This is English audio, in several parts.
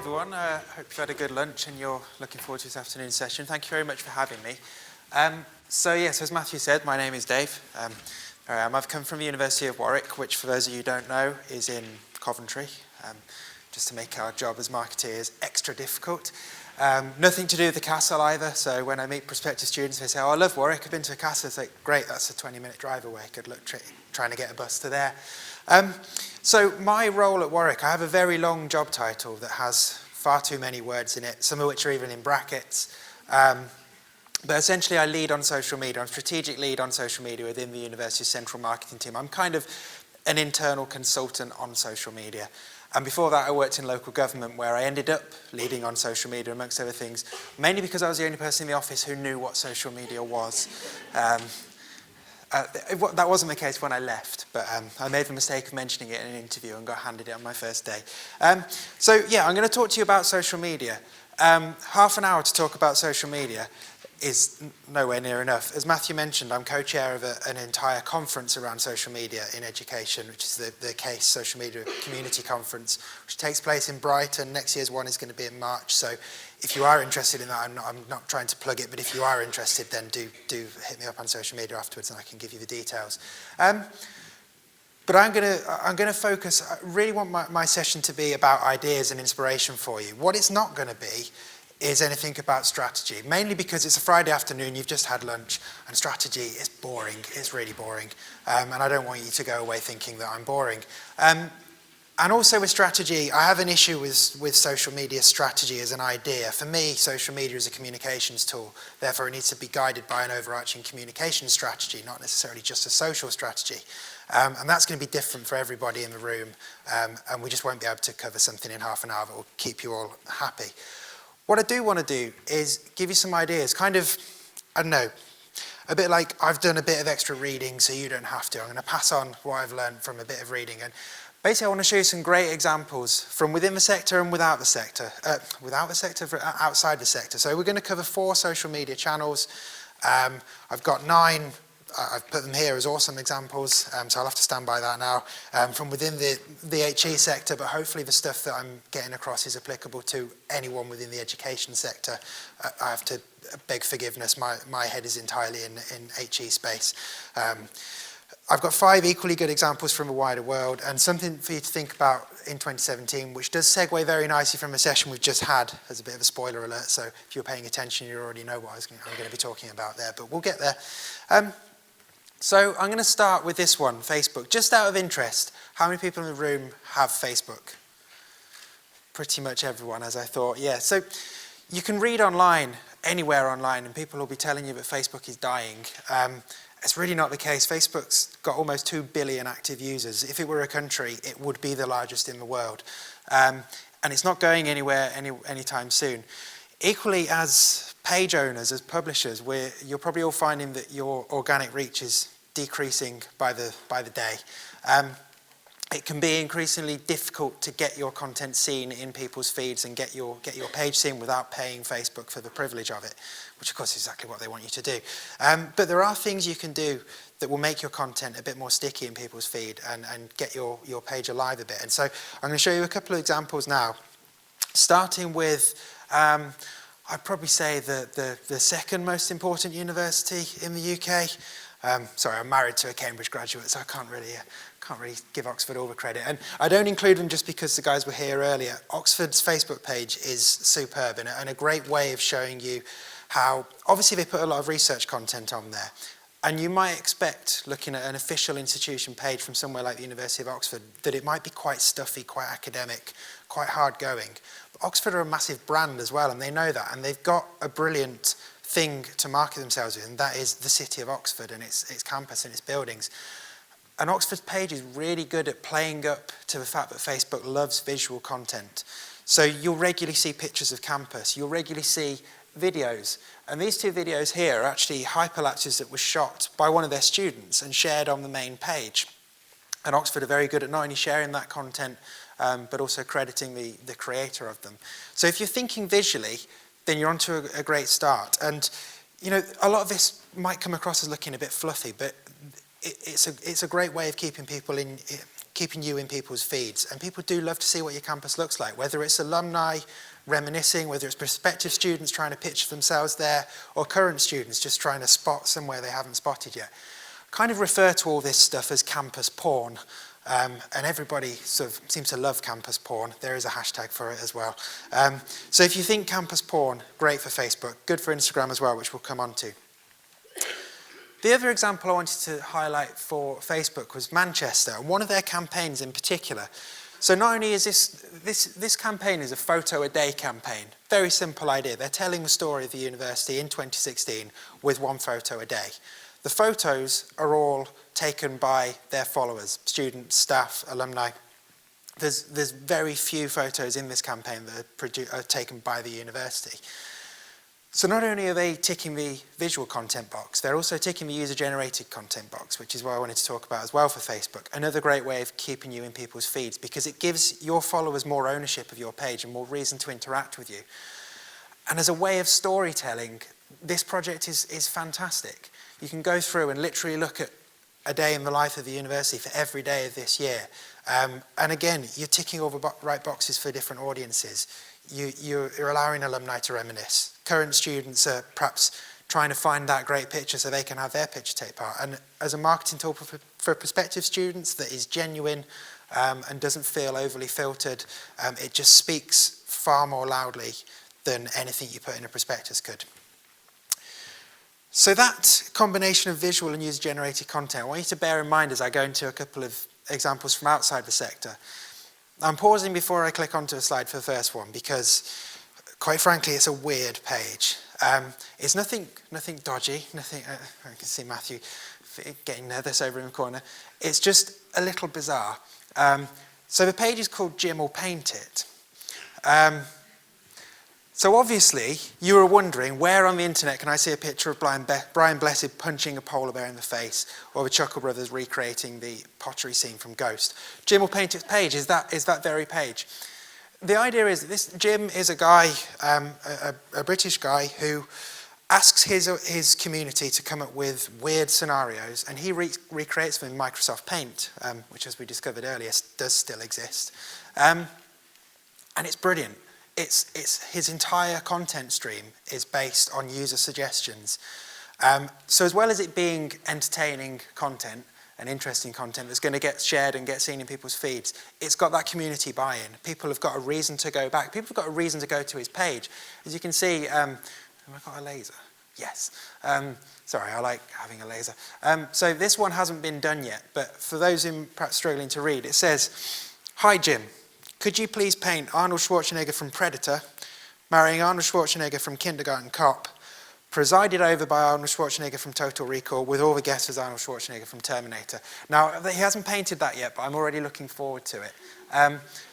everyone. Hope you've had a good lunch and you're looking forward to this afternoon's session. Thank you very much for having me. So as Matthew said, my name is Dave. I've come from the University of Warwick, which for those of you who don't know is in Coventry, just to make our job as marketeers extra difficult. Nothing to do with the castle either, so when I meet prospective students they say, oh, I love Warwick, I've been to a castle. It's like, great, that's a 20-minute drive away. Good luck trying to get a bus to there. So my role at Warwick, I have a very long job title that has far too many words in it, some of which are even in brackets. But essentially I lead on social media. I'm strategic lead on social media within the university's central marketing team. I'm kind of an internal consultant on social media. And before that I worked in local government where I ended up leading on social media amongst other things, mainly because I was the only person in the office who knew what social media was. That wasn't the case when I left, but I made the mistake of mentioning it in an interview and got handed it on my first day. I'm going to talk to you about social media. Half an hour to talk about social media is nowhere near enough. As Matthew mentioned, I'm co-chair of an entire conference around social media in education, which is the CASE Social Media Community Conference, which takes place in Brighton. Next year's one is going to be in March, so if you are interested in that, I'm not trying to plug it, but if you are interested, then do hit me up on social media afterwards and I can give you the details. But I'm going to focus, I really want my session to be about ideas and inspiration for you. What it's not going to be is anything about strategy, mainly because it's a Friday afternoon, you've just had lunch, and strategy is boring, it's really boring, and I don't want you to go away thinking that I'm boring. And also with strategy, I have an issue with social media strategy as an idea. For me, social media is a communications tool, therefore it needs to be guided by an overarching communication strategy, not necessarily just a social strategy. And that's going to be different for everybody in the room, and we just won't be able to cover something in half an hour that will keep you all happy. What I do want to do is give you some ideas, kind of, I don't know, a bit like I've done a bit of extra reading so you don't have to. I'm going to pass on what I've learned from a bit of reading. And basically I want to show you some great examples from within the sector and without the sector, outside the sector. So we're going to cover 4 social media channels. I've got 9. I've put them here as awesome examples, so I'll have to stand by that now, from within the HE sector, but hopefully the stuff that I'm getting across is applicable to anyone within the education sector. I have to beg forgiveness, my head is entirely in HE space. I've got 5 equally good examples from the wider world, and something for you to think about in 2017, which does segue very nicely from a session we've just had, as a bit of a spoiler alert, so if you're paying attention you already know what I'm going to be talking about there, but we'll get there. So I'm going to start with this one, Facebook. Just out of interest, how many people in the room have Facebook? Pretty much everyone, as I thought, yeah. So you can read online, anywhere online, and people will be telling you that Facebook is dying. It's really not the case. Facebook's got almost 2 billion active users. If it were a country, it would be the largest in the world. And it's not going anywhere anytime soon. Equally, as page owners, as publishers, you're probably all finding that your organic reach is decreasing by the day. It can be increasingly difficult to get your content seen in people's feeds and get your page seen without paying Facebook for the privilege of it, which of course is exactly what they want you to do. But there are things you can do that will make your content a bit more sticky in people's feed and get your page alive a bit. And so I'm going to show you a couple of examples now, starting with I'd probably say the second most important university in the UK. Sorry, I'm married to a Cambridge graduate, so I can't really give Oxford all the credit. And I don't include them just because the guys were here earlier. Oxford's Facebook page is superb and a great way of showing you how, obviously they put a lot of research content on there. And you might expect, looking at an official institution page from somewhere like the University of Oxford, that it might be quite stuffy, quite academic, quite hard going. But Oxford are a massive brand as well, and they know that, and they've got a brilliant thing to market themselves with, and that is the city of Oxford and its campus and its buildings. And Oxford's page is really good at playing up to the fact that Facebook loves visual content. So you'll regularly see pictures of campus, you'll regularly see videos, and these 2 videos here are actually hyperlatches that were shot by one of their students and shared on the main page. And Oxford are very good at not only sharing that content, but also crediting the creator of them. So if you're thinking visually, then you're onto a great start. And you know, a lot of this might come across as looking a bit fluffy, but it's a great way of keeping keeping you in people's feeds. And people do love to see what your campus looks like, whether it's alumni reminiscing, whether it's prospective students trying to pitch themselves there, or current students just trying to spot somewhere they haven't spotted yet. Kind of refer to all this stuff as campus porn. And everybody sort of seems to love campus porn. There is a hashtag for it as well. So if you think campus porn, great for Facebook, good for Instagram as well, which we'll come on to. The other example I wanted to highlight for Facebook was Manchester, and one of their campaigns in particular. So not only is this campaign is a photo a day campaign, very simple idea. They're telling the story of the university in 2016 with one photo a day. The photos are all taken by their followers, students, staff, alumni. There's very few photos in this campaign that are taken by the university. So not only are they ticking the visual content box, they're also ticking the user-generated content box, which is what I wanted to talk about as well for Facebook. Another great way of keeping you in people's feeds, because it gives your followers more ownership of your page and more reason to interact with you. And as a way of storytelling, this project is fantastic. You can go through and literally look at a day in the life of the university for every day of this year. And again, you're ticking all the right boxes for different audiences. You're allowing alumni to reminisce. Current students are perhaps trying to find that great picture so they can have their picture take part. And as a marketing tool for prospective students that is genuine and doesn't feel overly filtered, it just speaks far more loudly than anything you put in a prospectus could. So that combination of visual and user-generated content, I want you to bear in mind as I go into a couple of examples from outside the sector. I'm pausing before I click onto a slide for the first one because, quite frankly, it's a weird page. It's nothing dodgy, nothing. I can see Matthew getting nervous over in the corner. It's just a little bizarre. So the page is called Jim Will Paint It. So obviously, you were wondering, where on the internet can I see a picture of Brian Blessed punching a polar bear in the face, or the Chuckle Brothers recreating the pottery scene from Ghost? Jim Will Paint It page is that very page. The idea is that this Jim is a guy, a British guy, who asks his community to come up with weird scenarios, and he recreates them in Microsoft Paint, which, as we discovered earlier, does still exist. And it's brilliant. It's his entire content stream is based on user suggestions. So as well as it being entertaining content and interesting content that's going to get shared and get seen in people's feeds, it's got that community buy-in. People have got a reason to go back. People have got a reason to go to his page. As you can see, have I got a laser? Yes. Sorry, I like having a laser. So this one hasn't been done yet, but for those who are perhaps struggling to read, it says, "Hi Jim. Could you please paint Arnold Schwarzenegger from Predator, marrying Arnold Schwarzenegger from Kindergarten Cop, presided over by Arnold Schwarzenegger from Total Recall, with all the guests as Arnold Schwarzenegger from Terminator." Now, he hasn't painted that yet, but I'm already looking forward to it.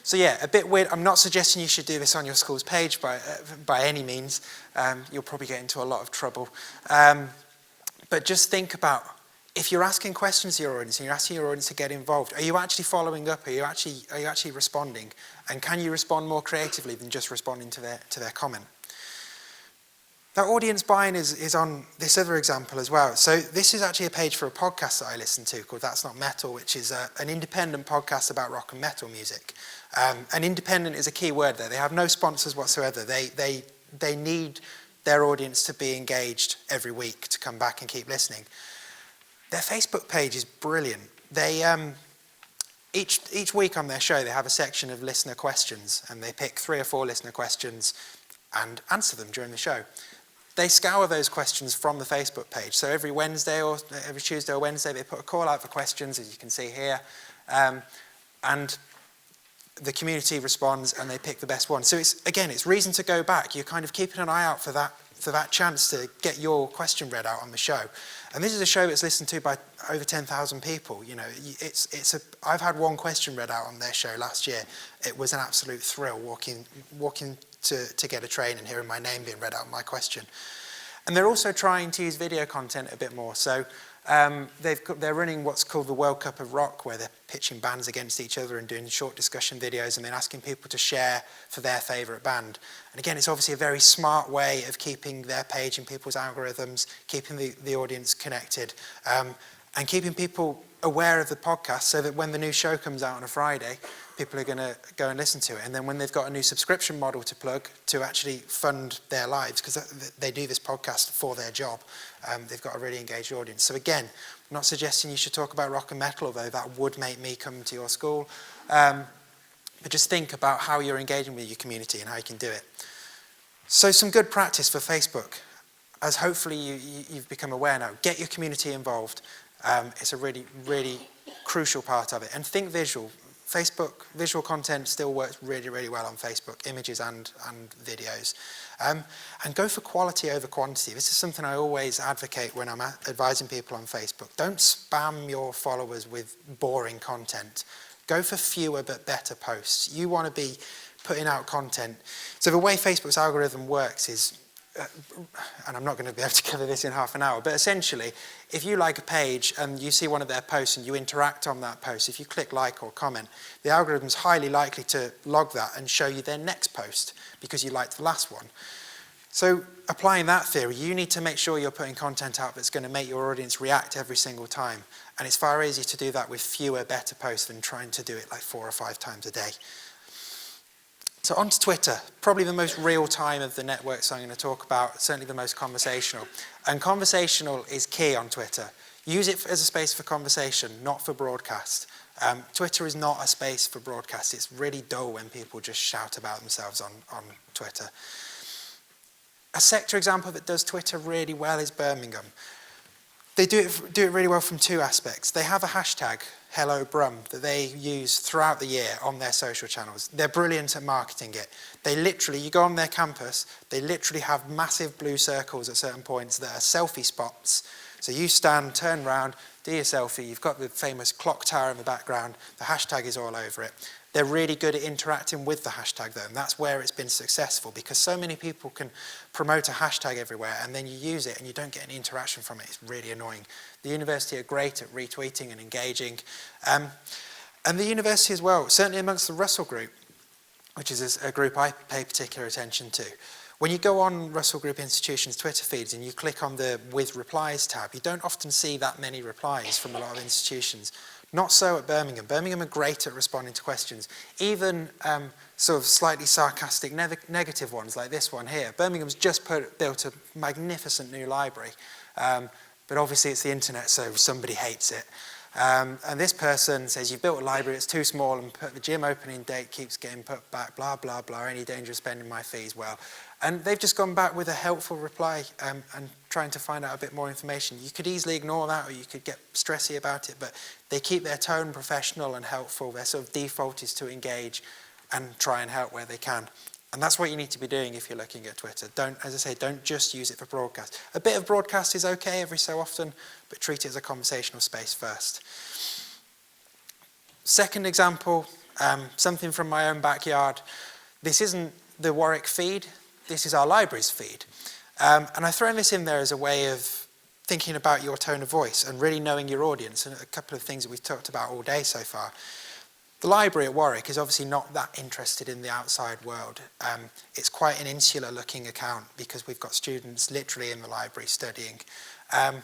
So yeah, a bit weird. I'm not suggesting you should do this on your school's page by any means. You'll probably get into a lot of trouble. But just think about, if you're asking questions to your audience and you're asking your audience to get involved, are you actually following up? Are you actually responding? And can you respond more creatively than just responding to their comment? Now, audience buy-in is on this other example as well. So this is actually a page for a podcast that I listen to called That's Not Metal, which is an independent podcast about rock and metal music. And independent is a key word there. They have no sponsors whatsoever. They need their audience to be engaged every week to come back and keep listening. Their Facebook page is brilliant. They each week on their show, they have a section of listener questions, and they pick 3 or 4 listener questions and answer them during the show. They scour those questions from the Facebook page. So every Wednesday or every Tuesday or Wednesday, they put a call out for questions, as you can see here, and the community responds and they pick the best one. So it's reason to go back. You're kind of keeping an eye out for that chance to get your question read out on the show. And this is a show that's listened to by over 10,000 people. You know, I've had one question read out on their show last year. It was an absolute thrill walking to get a train and hearing my name being read out on my question. And they're also trying to use video content a bit more. So they're running what's called the World Cup of Rock, where they're pitching bands against each other and doing short discussion videos and then asking people to share for their favourite band. And again, it's obviously a very smart way of keeping their page in people's algorithms, keeping the audience connected, and keeping people aware of the podcast so that when the new show comes out on a Friday, people are going to go and listen to it. And then when they've got a new subscription model to plug to actually fund their lives, because they do this podcast for their job, they've got a really engaged audience. So again, I'm not suggesting you should talk about rock and metal, although that would make me come to your school. But just think about how you're engaging with your community and how you can do it. So some good practice for Facebook, as hopefully you've become aware now. Get your community involved. It's a really, really crucial part of it. And think visual. Facebook, visual content still works really, really well on Facebook, images and videos. And go for quality over quantity. This is something I always advocate when I'm advising people on Facebook. Don't spam your followers with boring content. Go for fewer but better posts. You want to be putting out content. So the way Facebook's algorithm works is, and I'm not going to be able to cover this in half an hour, but essentially, if you like a page and you see one of their posts and you interact on that post, if you click like or comment, the algorithm's highly likely to log that and show you their next post because you liked the last one. So applying that theory, you need to make sure you're putting content out that's going to make your audience react every single time. And it's far easier to do that with fewer, better posts than trying to do it like 4 or 5 times a day. So on to Twitter, probably the most real time of the networks I'm going to talk about, certainly the most conversational. And conversational is key on Twitter. Use it as a space for conversation, not for broadcast. Twitter is not a space for broadcast. It's really dull when people just shout about themselves on Twitter. A sector example that does Twitter really well is Birmingham. They do it really well from 2 aspects. They have a hashtag, #HelloBrum, that they use throughout the year on their social channels. They're brilliant at marketing it. They literally, you go on their campus, they literally have massive blue circles at certain points that are selfie spots. So you stand, turn around, do your selfie, you've got the famous clock tower in the background, the hashtag is all over it. They're really good at interacting with the hashtag though, and that's where it's been successful, because so many people can promote a hashtag everywhere and then you use it and you don't get any interaction from it. It's really annoying. The university are great at retweeting and engaging. And the university as well, certainly amongst the Russell group, which is a group I pay particular attention to. When you go on Russell Group institutions' Twitter feeds and you click on the With Replies tab, you don't often see that many replies from a lot of institutions. Not so at Birmingham. Birmingham are great at responding to questions, even sort of slightly sarcastic negative ones like this one here. Birmingham's just built a magnificent new library, but obviously it's the internet, so somebody hates it. And this person says, you've built a library, it's too small, and the gym opening date keeps getting put back, blah, blah, blah, any danger of spending my fees? Well, and they've just gone back with a helpful reply and trying to find out a bit more information. You could easily ignore that, or you could get stressy about it, but they keep their tone professional and helpful. Their sort of default is to engage and try and help where they can. And that's what you need to be doing if you're looking at Twitter. Don't, as I say, don't just use it for broadcast. A bit of broadcast is okay every so often, but treat it as a conversational space first. Second example, something from my own backyard. This isn't the Warwick feed, this is our library's feed. And I've thrown this in there as a way of thinking about your tone of voice and really knowing your audience, and a couple of things that we've talked about all day so far. The library at Warwick is obviously not that interested in the outside world. It's quite an insular looking account because we've got students literally in the library studying. And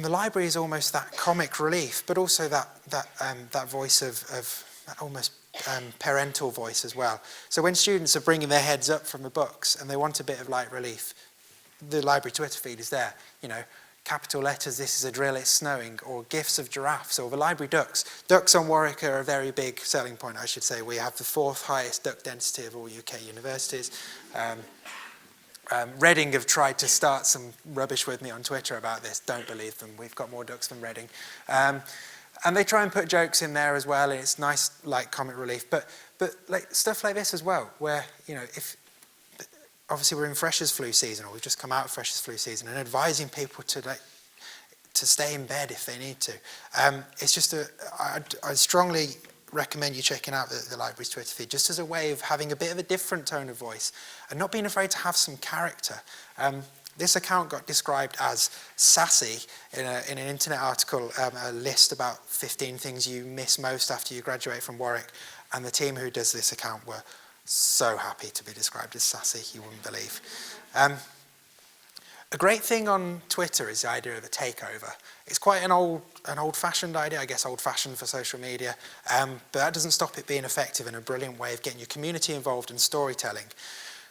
the library is almost that comic relief, but also that voice of almost parental voice as well. So when students are bringing their heads up from the books and they want a bit of light relief, the library Twitter feed is there. You know, capital letters, this is a drill, it's snowing, or gifs of giraffes, or the library ducks. Ducks on Warwick are a very big selling point, I should say. We have the 4th highest duck density of all UK universities. Reading have tried to start some rubbish with me on Twitter about this. Don't believe them. We've got more ducks than Reading. And they try and put jokes in there as well, and it's nice, like, comic relief. But like stuff like this as well, where, you know, if obviously we're in freshers' flu season, or we've just come out of freshers' flu season, and advising people to stay in bed if they need to. It's just I strongly recommend you checking out the library's Twitter feed, just as a way of having a bit of a different tone of voice and not being afraid to have some character. This account got described as sassy in an internet article, a list about 15 things you miss most after you graduate from Warwick, and the team who does this account were so happy to be described as sassy, you wouldn't believe. A great thing on Twitter is the idea of a takeover. It's quite an old-fashioned idea, I guess old-fashioned for social media, but that doesn't stop it being effective and a brilliant way of getting your community involved in storytelling.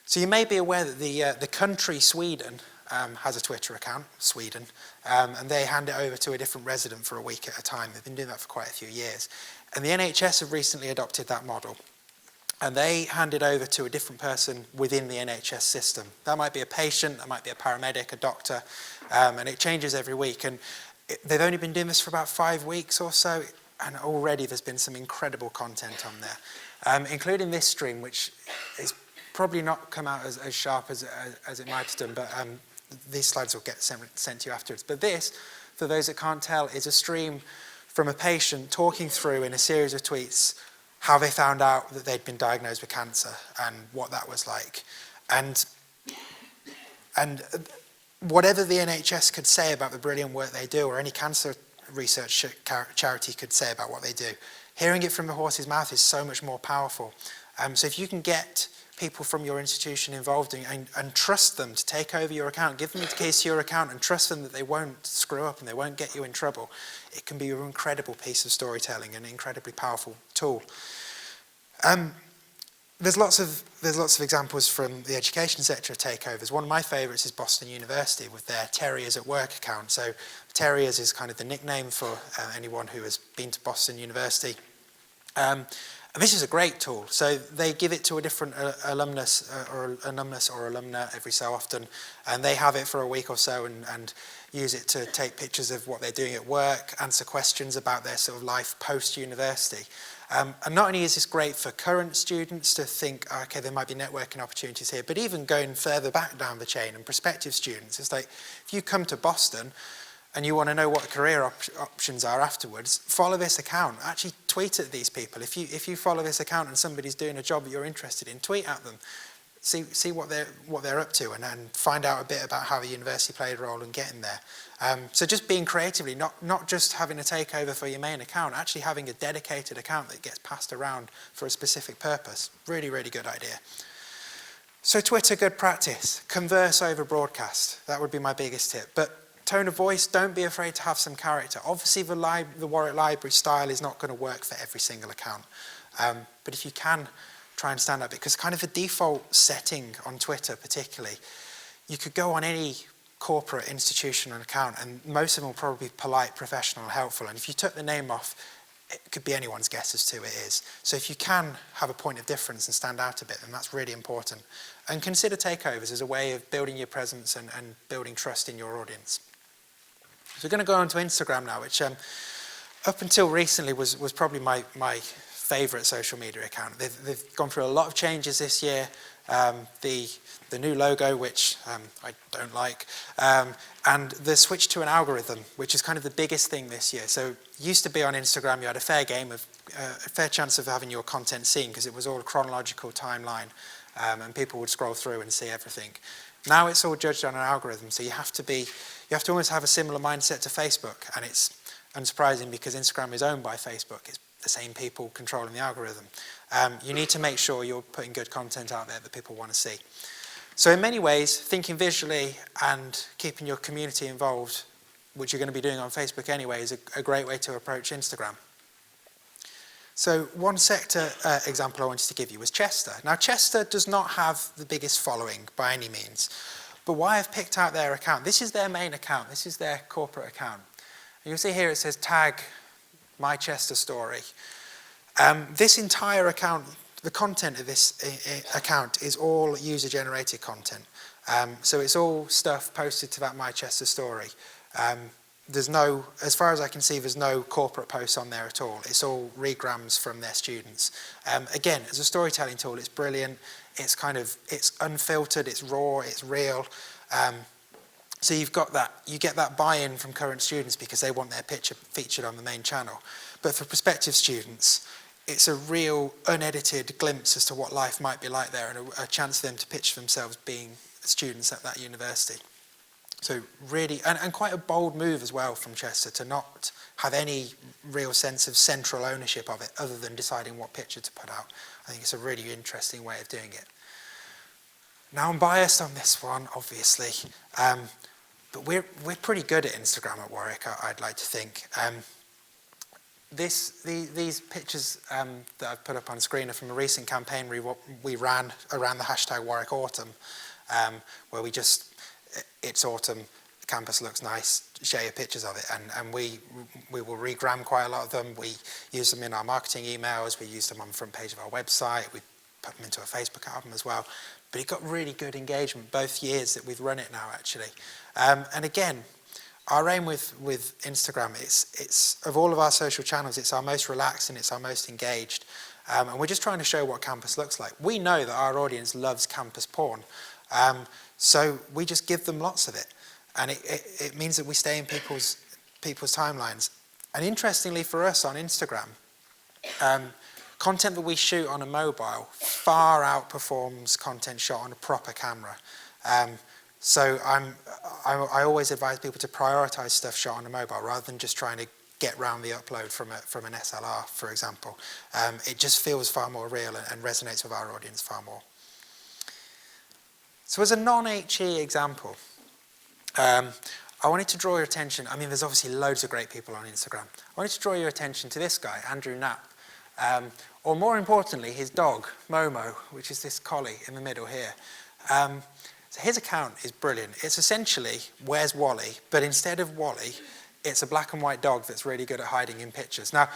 So you may be aware that the country Sweden has a Twitter account, Sweden, and they hand it over to a different resident for a week at a time. They've been doing that for quite a few years. And the NHS have recently adopted that model. And they hand it over to a different person within the NHS system. That might be a patient, that might be a paramedic, a doctor, and it changes every week. And they've only been doing this for about 5 weeks or so, and already there's been some incredible content on there, including this stream, which is probably not come out as sharp as it might have done, but these slides will get sent to you afterwards. But this, for those that can't tell, is a stream from a patient talking through in a series of tweets how they found out that they'd been diagnosed with cancer and what that was like. And whatever the NHS could say about the brilliant work they do, or any cancer research charity could say about what they do, hearing it from the horse's mouth is so much more powerful. So if you can get people from your institution involved and trust them to take over your account, give them the keys to your account and trust them that they won't screw up and they won't get you in trouble, it can be an incredible piece of storytelling and an incredibly powerful tool. There's lots of examples from the education sector of takeovers. One of my favourites is Boston University with their Terriers at Work account. So Terriers is kind of the nickname for anyone who has been to Boston University. And this is a great tool. So they give it to a different alumnus or alumna every so often, and they have it for a week or so and use it to take pictures of what they're doing at work, answer questions about their sort of life post-university. And not only is this great for current students to think, okay, there might be networking opportunities here, but even going further back down the chain and prospective students, it's like, if you come to Boston and you want to know what career options are afterwards, follow this account. Actually tweet at these people. If you follow this account and somebody's doing a job that you're interested in, tweet at them. See what they're up to and find out a bit about how the university played a role in getting there. So just being creatively, not just having a takeover for your main account, actually having a dedicated account that gets passed around for a specific purpose. Really, really good idea. So Twitter, good practice. Converse over broadcast. That would be my biggest tip. But tone of voice, don't be afraid to have some character. Obviously the Warwick Library style is not going to work for every single account. But if you can, try and stand out, because kind of the default setting on Twitter particularly, you could go on any corporate institutional account and most of them will probably be polite, professional, helpful, and if you took the name off, it could be anyone's guess as to who it is. So if you can have a point of difference and stand out a bit, then that's really important. And consider takeovers as a way of building your presence and building trust in your audience. So we're going to go on to Instagram now, which up until recently was probably my favourite social media account. They've gone through a lot of changes this year. The new logo, which I don't like, and the switch to an algorithm, which is kind of the biggest thing this year. So used to be on Instagram, you had a fair chance of having your content seen because it was all a chronological timeline, and people would scroll through and see everything. Now it's all judged on an algorithm, so you have to almost have a similar mindset to Facebook, and it's unsurprising because Instagram is owned by Facebook. It's the same people controlling the algorithm. You need to make sure you're putting good content out there that people want to see. So in many ways, thinking visually and keeping your community involved, which you're going to be doing on Facebook anyway, is a great way to approach Instagram. So one sector example I wanted to give you was Chester. Now Chester does not have the biggest following by any means, but why I've picked out their account, this is their main account, this is their corporate account. And you'll see here it says tag my Chester story. This entire account, the content of this account is all user-generated content. So it's all stuff posted to that My Chester story. There's no, as far as I can see, there's no corporate posts on there at all. It's all regrams from their students. Again, as a storytelling tool, it's brilliant. It's unfiltered, it's raw, it's real. So you get that buy-in from current students because they want their picture featured on the main channel. But for prospective students, it's a real unedited glimpse as to what life might be like there and a chance for them to pitch themselves being students at that university. So really, and quite a bold move as well from Chester to not have any real sense of central ownership of it other than deciding what picture to put out. I think it's a really interesting way of doing it. Now I'm biased on this one, obviously. But we're pretty good at Instagram at Warwick, I'd like to think. These pictures that I've put up on screen are from a recent campaign we ran around the hashtag Warwick Autumn, where it's autumn, the campus looks nice, share your pictures of it, and we will regram quite a lot of them. We use them in our marketing emails, we use them on the front page of our website, we put them into a Facebook album as well. But it got really good engagement both years that we've run it now, actually. And again, our aim with Instagram, it's of all of our social channels, it's our most relaxed and it's our most engaged. And we're just trying to show what campus looks like. We know that our audience loves campus porn, so we just give them lots of it. And it means that we stay in people's timelines. And interestingly for us on Instagram, content that we shoot on a mobile far outperforms content shot on a proper camera. So I always advise people to prioritize stuff shot on a mobile rather than just trying to get round the upload from an SLR, for example. It just feels far more real and resonates with our audience far more. So as a non-HE example, I wanted to draw your attention. I mean, there's obviously loads of great people on Instagram. I wanted to draw your attention to this guy, Andrew Knapp, or more importantly, his dog, Momo, which is this collie in the middle here. So his account is brilliant. It's essentially, where's Wally? But instead of Wally, it's a black and white dog that's really good at hiding in pictures. Now,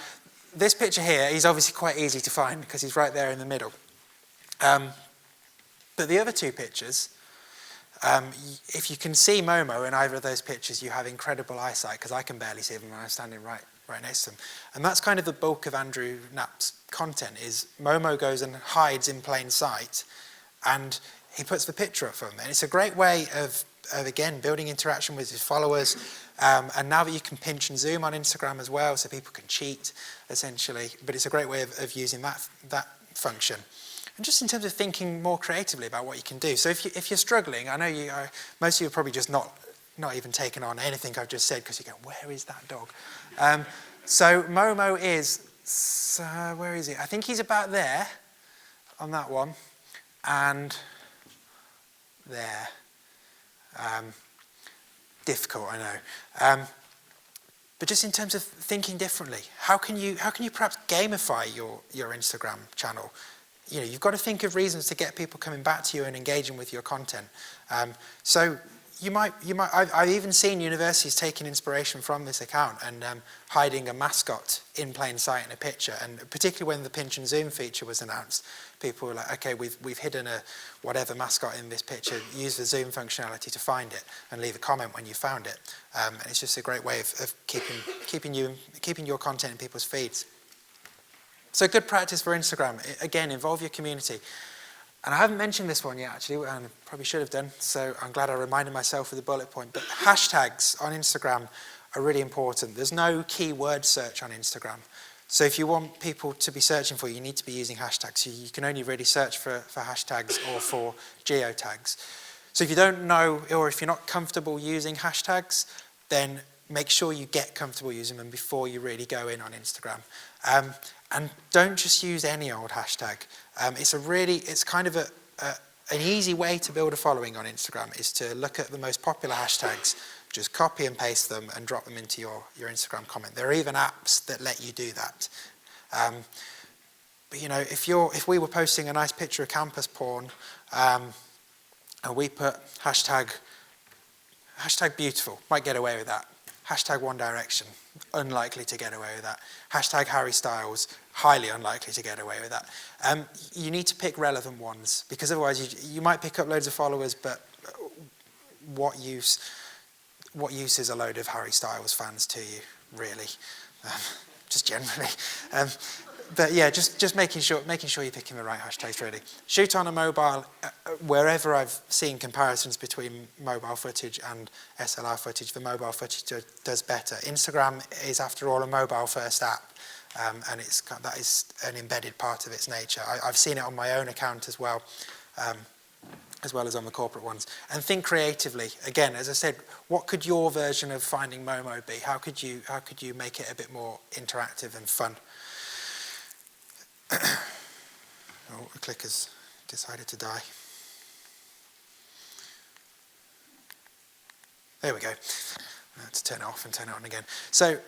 this picture here, he's obviously quite easy to find because he's right there in the middle. But the other two pictures, if you can see Momo in either of those pictures, you have incredible eyesight because I can barely see them when I'm standing right next to them. And that's kind of the bulk of Andrew Knapp's content is Momo goes and hides in plain sight and he puts the picture up for them. And it's a great way of again, building interaction with his followers. And now that you can pinch and zoom on Instagram as well, so people can cheat, essentially. But it's a great way of using that function. And just in terms of thinking more creatively about what you can do. So if you're struggling, I know most of you are probably just not even taken on anything I've just said because you go, where is that dog? So Momo is, where is he? I think he's about there on that one. And there. Difficult, I know. But just in terms of thinking differently, how can you perhaps gamify your Instagram channel? You know, you've got to think of reasons to get people coming back to you and engaging with your content. So I've even seen universities taking inspiration from this account and hiding a mascot in plain sight in a picture. And particularly when the pinch and zoom feature was announced, people were like, okay, we've hidden a whatever mascot in this picture, use the zoom functionality to find it and leave a comment when you found it. And it's just a great way of keeping your content in people's feeds. So good practice for Instagram. Again, involve your community. And I haven't mentioned this one yet, actually, and I probably should have done, so I'm glad I reminded myself with a bullet point. But hashtags on Instagram are really important. There's no keyword search on Instagram. So if you want people to be searching for you, you need to be using hashtags. So you can only really search for hashtags or for geotags. So if you don't know, or if you're not comfortable using hashtags, then make sure you get comfortable using them before you really go in on Instagram. And don't just use any old hashtag. It's kind of an easy way to build a following on Instagram is to look at the most popular hashtags, just copy and paste them and drop them into your Instagram comment. There are even apps that let you do that. But you know, if we were posting a nice picture of campus porn, and we put hashtag beautiful, might get away with that. Hashtag One Direction, unlikely to get away with that. Hashtag Harry Styles, highly unlikely to get away with that. You need to pick relevant ones because otherwise you might pick up loads of followers, but what use is a load of Harry Styles fans to you, really? Just generally. But yeah, just making sure you're picking the right hashtags, really. Shoot on a mobile. Wherever I've seen comparisons between mobile footage and SLR footage, the mobile footage does better. Instagram is, after all, a mobile-first app, and that is an embedded part of its nature. I've seen it on my own account as well as on the corporate ones. And think creatively. Again, as I said, what could your version of finding Momo be? How could you make it a bit more interactive and fun? Oh, the clicker's decided to die. There we go. To turn it off and turn it on again. So,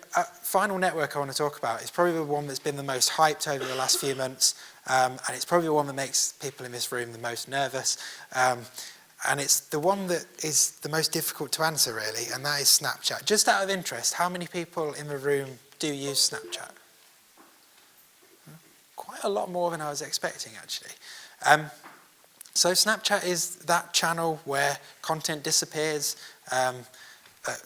final network I want to talk about is probably the one that's been the most hyped over the last few months, and it's probably the one that makes people in this room the most nervous, and it's the one that is the most difficult to answer, really, and that is Snapchat. Just out of interest, how many people in the room do use Snapchat? Quite a lot more than I was expecting, actually. So Snapchat is that channel where content disappears.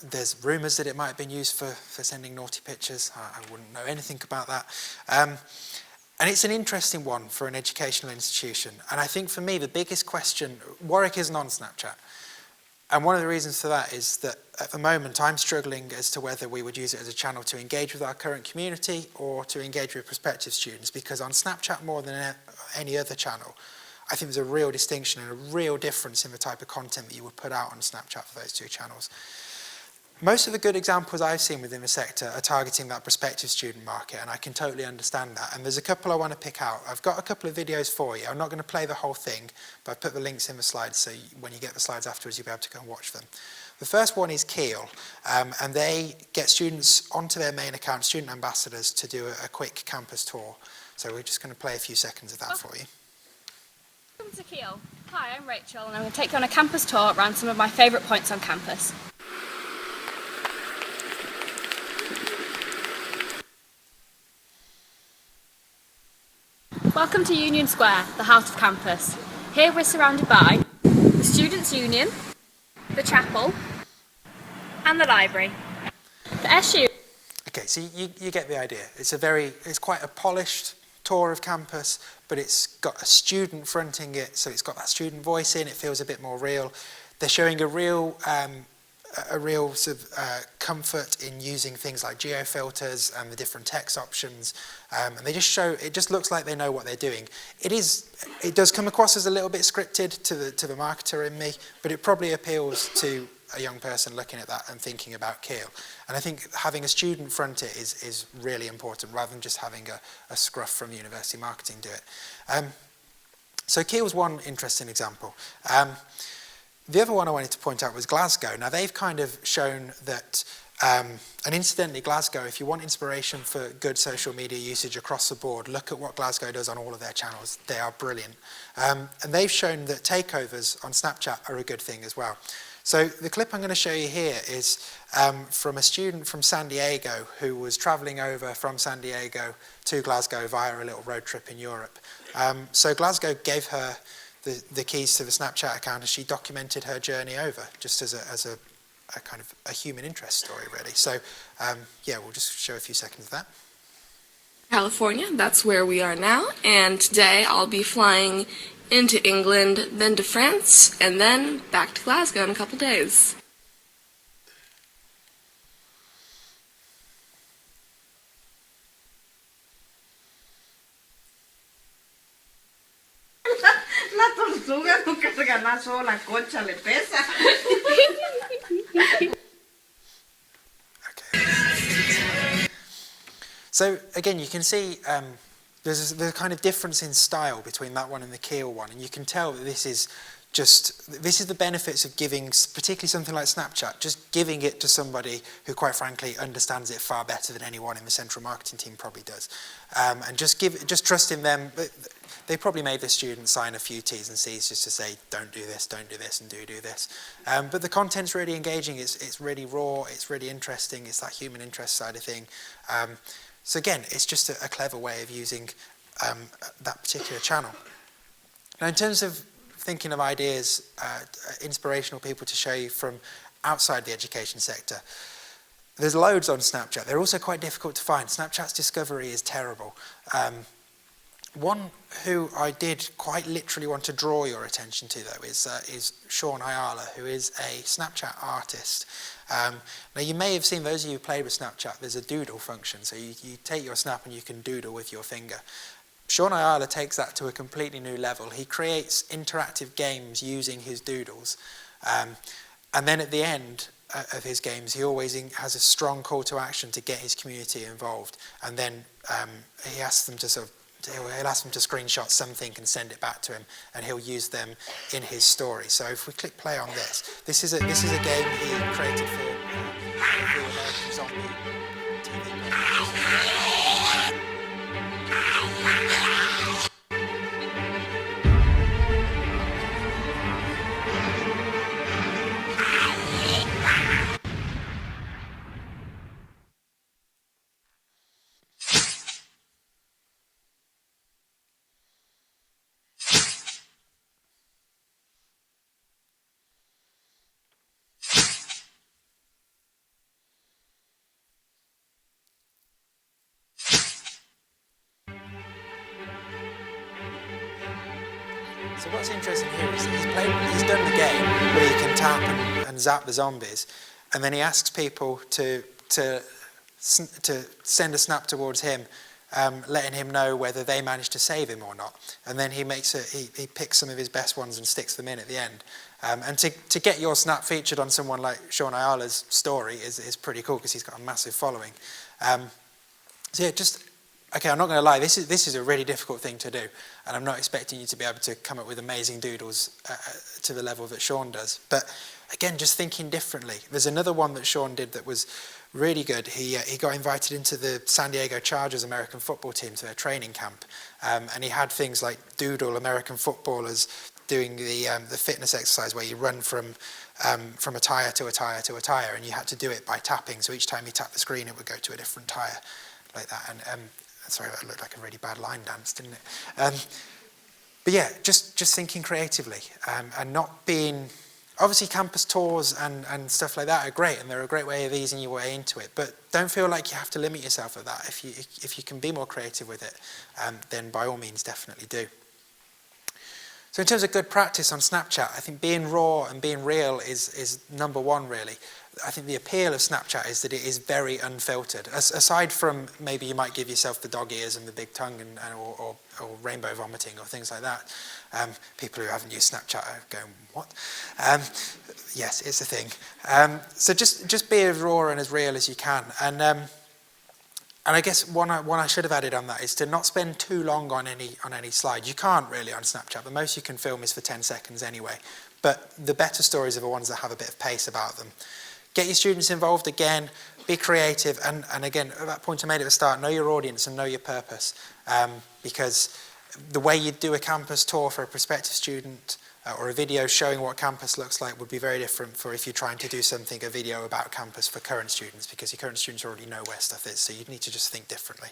There's rumours that it might have been used for sending naughty pictures. I wouldn't know anything about that. And it's an interesting one for an educational institution. And I think for me, the biggest question, Warwick isn't on Snapchat. And one of the reasons for that is that at the moment, I'm struggling as to whether we would use it as a channel to engage with our current community or to engage with prospective students. Because on Snapchat, more than any other channel, I think there's a real distinction and a real difference in the type of content that you would put out on Snapchat for those two channels. Most of the good examples I've seen within the sector are targeting that prospective student market, and I can totally understand that. And there's a couple I want to pick out. I've got a couple of videos for you. I'm not going to play the whole thing, but I've put the links in the slides, so when you get the slides afterwards, you'll be able to go and watch them. The first one is Kiel, and they get students onto their main account, student ambassadors, to do a quick campus tour. So we're just going to play a few seconds of that for you. Welcome to Kiel. Hi, I'm Rachel, and I'm going to take you on a campus tour around some of my favourite points on campus. Welcome to Union Square, the heart of campus. Here we're surrounded by the Students' Union, the chapel, and the library. The SU. Okay, so you get the idea. It's quite a polished tour of campus, but it's got a student fronting it, so it's got that student voice in. It feels a bit more real. They're showing a real sort of comfort in using things like geofilters and the different text options, and they just show. It just looks like they know what they're doing. It does come across as a little bit scripted to the marketer in me, but it probably appeals to a young person looking at that and thinking about Kiel. And I think having a student front it is really important, rather than just having a scruff from university marketing do it. So Kiel's one interesting example. The other one I wanted to point out was Glasgow. Now they've kind of shown that, and incidentally Glasgow, if you want inspiration for good social media usage across the board, look at what Glasgow does on all of their channels. They are brilliant. And they've shown that takeovers on Snapchat are a good thing as well. So the clip I'm going to show you here is from a student from San Diego who was travelling over from San Diego to Glasgow via a little road trip in Europe. So Glasgow gave her the keys to the Snapchat account, and she documented her journey over, just as a kind of a human interest story, really. So, yeah, we'll just show a few seconds of that. California, that's where we are now, and today I'll be flying into England, then to France, and then back to Glasgow in a couple days. La tortuga nunca se gana sola, la concha le pesa. Okay. So again, you can see there's a kind of difference in style between that one and the Kiel one, and you can tell that this is the benefits of giving, particularly something like Snapchat, just giving it to somebody who, quite frankly, understands it far better than anyone in the central marketing team probably does, and just trust in them. They probably made the students sign a few T's and C's just to say, don't do this, and do this. But the content's really engaging. It's really raw. It's really interesting. It's that human interest side of thing. So again, it's just a clever way of using that particular channel. Now, in terms of thinking of ideas, inspirational people to show you from outside the education sector, there's loads on Snapchat. They're also quite difficult to find. Snapchat's discovery is terrible. One who I did quite literally want to draw your attention to, though, is Sean Ayala, who is a Snapchat artist. Now, you may have seen, those of you who played with Snapchat, there's a doodle function. So you take your snap and you can doodle with your finger. Sean Ayala takes that to a completely new level. He creates interactive games using his doodles. And then at the end of his games, he always has a strong call to action to get his community involved. And then he asks them to sort of he'll ask them to screenshot something and send it back to him, and he'll use them in his story. So if we click play on this is a game he created for the American Zombie TV program. So what's interesting here is he's done the game where you can tap and zap the zombies, and then he asks people to send a snap towards him, letting him know whether they managed to save him or not. And then he picks some of his best ones and sticks them in at the end. And to get your snap featured on someone like Sean Ayala's story is pretty cool, because he's got a massive following. So yeah, okay, I'm not going to lie, this is a really difficult thing to do, and I'm not expecting you to be able to come up with amazing doodles to the level that Sean does. But again, just thinking differently. There's another one that Sean did that was really good. He got invited into the San Diego Chargers American football team to their training camp, and he had things like doodle American footballers doing the fitness exercise where you run from attire to attire to attire, and you had to do it by tapping. So each time you tap the screen, it would go to a different tire, like that. And sorry, that looked like a really bad line dance, didn't it? But yeah, just thinking creatively, and not being... Obviously, campus tours and stuff like that are great, and they're a great way of easing your way into it. But don't feel like you have to limit yourself at that. If you can be more creative with it, then by all means, definitely do. So in terms of good practice on Snapchat, I think being raw and being real is number one, really. I think the appeal of Snapchat is that it is very unfiltered. Aside from maybe you might give yourself the dog ears and the big tongue or rainbow vomiting or things like that. People who haven't used Snapchat are going, what? Yes, it's a thing. So just be as raw and as real as you can. And I guess one I should have added on that is to not spend too long on any slide. You can't really on Snapchat. The most you can film is for 10 seconds anyway. But the better stories are the ones that have a bit of pace about them. Get your students involved again, be creative, and again, at that point I made at the start, know your audience and know your purpose. Because the way you do a campus tour for a prospective student or a video showing what campus looks like would be very different for if you're trying to do a video about campus for current students, because your current students already know where stuff is, so you need to just think differently.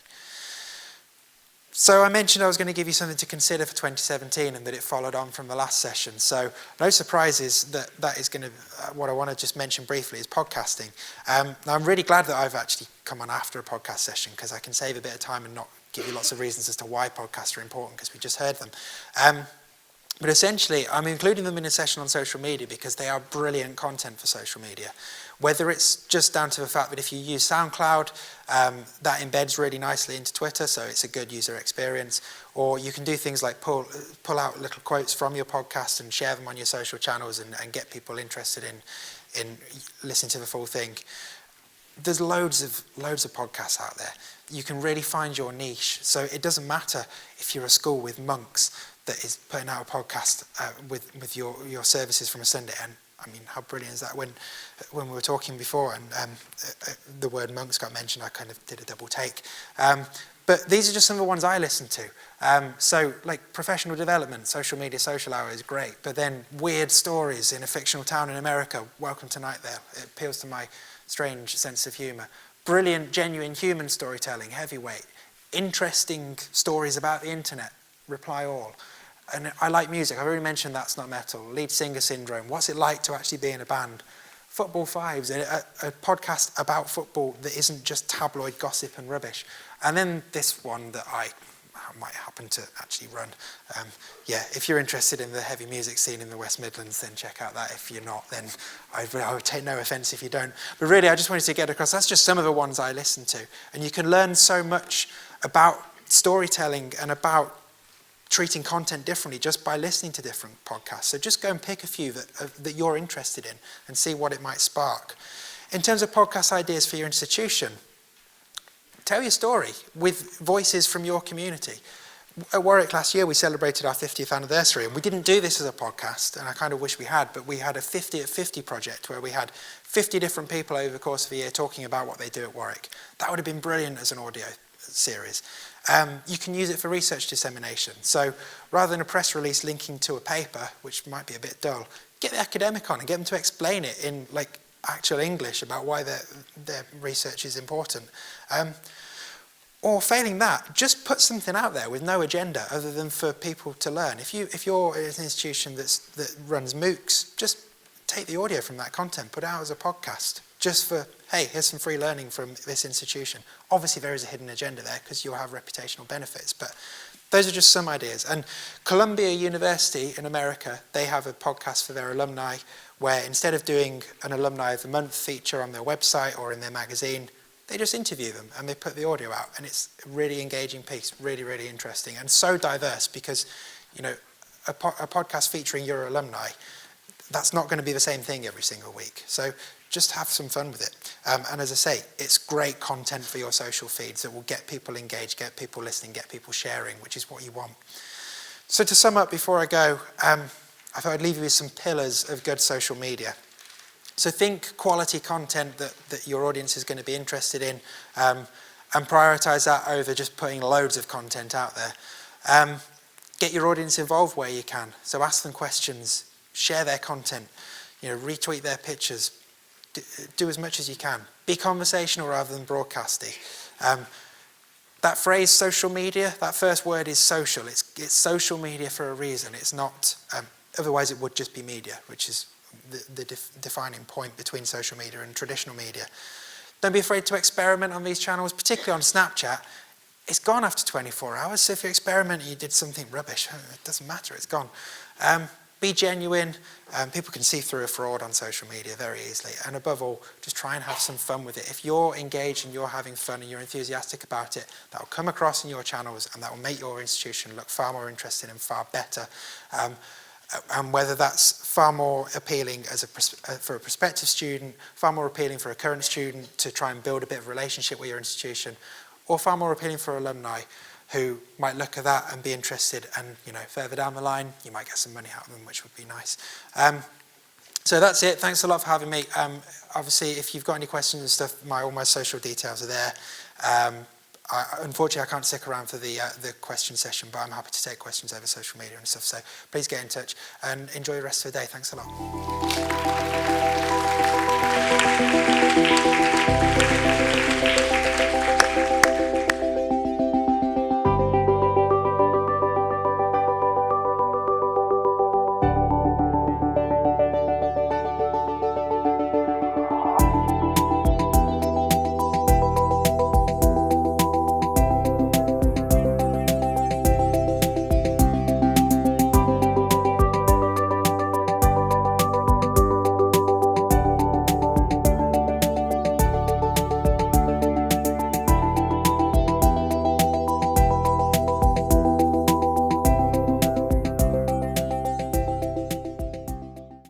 So I mentioned I was going to give you something to consider for 2017, and that it followed on from the last session. So no surprises that is going to, what I want to just mention briefly is podcasting. Now I'm really glad that I've actually come on after a podcast session, because I can save a bit of time and not give you lots of reasons as to why podcasts are important, because we just heard them. But essentially, I'm including them in a session on social media because they are brilliant content for social media. Whether it's just down to the fact that if you use SoundCloud, that embeds really nicely into Twitter, so it's a good user experience. Or you can do things like pull out little quotes from your podcast and share them on your social channels and get people interested in listening to the full thing. There's loads of podcasts out there. You can really find your niche. So it doesn't matter if you're a school with monks that is putting out a podcast with your services from a Sunday. And I mean, how brilliant is that? When we were talking before and the word monks got mentioned, I kind of did a double take. But these are just some of the ones I listen to. So like professional development, social media, social hour is great. But then weird stories in a fictional town in America, Welcome to Night Vale. It appeals to my strange sense of humour. Brilliant, genuine human storytelling, Heavyweight. Interesting stories about the internet, Reply All. And I like music. I've already mentioned That's Not Metal. Lead Singer Syndrome. What's it like to actually be in a band? Football Fives, a podcast about football that isn't just tabloid gossip and rubbish. And then this one that I might happen to actually run. Yeah, if you're interested in the heavy music scene in the West Midlands, then check out that. If you're not, then I would take no offence if you don't. But really, I just wanted to get across, that's just some of the ones I listen to. And you can learn so much about storytelling and about treating content differently just by listening to different podcasts. So just go and pick a few that you're interested in and see what it might spark. In terms of podcast ideas for your institution, tell your story with voices from your community. at Warwick last year, we celebrated our 50th anniversary, and we didn't do this as a podcast, and I kind of wish we had, but we had a 50 at 50 project where we had 50 different people over the course of a year talking about what they do at Warwick. That would have been brilliant as an audio series. You can use it for research dissemination. So rather than a press release linking to a paper, which might be a bit dull, get the academic on and get them to explain it in like actual English about why their research is important. Or failing that, just put something out there with no agenda other than for people to learn. If you're an institution that runs MOOCs, just take the audio from that content, put it out as a podcast, just for, hey, here's some free learning from this institution. Obviously there is a hidden agenda there because you'll have reputational benefits, but those are just some ideas. And Columbia University in America, they have a podcast for their alumni where instead of doing an Alumni of the Month feature on their website or in their magazine, they just interview them and they put the audio out, and it's a really engaging piece, really, really interesting, and so diverse because, you know, a podcast featuring your alumni, that's not going to be the same thing every single week. So just have some fun with it. And as I say, it's great content for your social feeds that will get people engaged, get people listening, get people sharing, which is what you want. So to sum up before I go, I thought I'd leave you with some pillars of good social media. So think quality content that your audience is going to be interested in, and prioritise that over just putting loads of content out there. Get your audience involved where you can. So ask them questions, share their content, you know, retweet their pictures, do as much as you can. Be conversational rather than broadcasting. That phrase social media, that first word is social. It's social media for a reason. It's not, otherwise it would just be media, which is the defining point between social media and traditional media. Don't be afraid to experiment on these channels, particularly on Snapchat. It's gone after 24 hours, so if you experiment and you did something rubbish, it doesn't matter, it's gone. Be genuine. People can see through a fraud on social media very easily, and above all, just try and have some fun with it. If you're engaged and you're having fun and you're enthusiastic about it, that will come across in your channels and that will make your institution look far more interesting and far better. And whether that's far more appealing as for a prospective student, far more appealing for a current student to try and build a bit of a relationship with your institution, or far more appealing for alumni who might look at that and be interested, and you know, further down the line you might get some money out of them, which would be nice. So that's it. Thanks a lot for having me. Obviously, if you've got any questions and stuff, all my social details are there. Unfortunately, I can't stick around for the question session, but I'm happy to take questions over social media and stuff, so please get in touch and enjoy the rest of the day. Thanks a lot.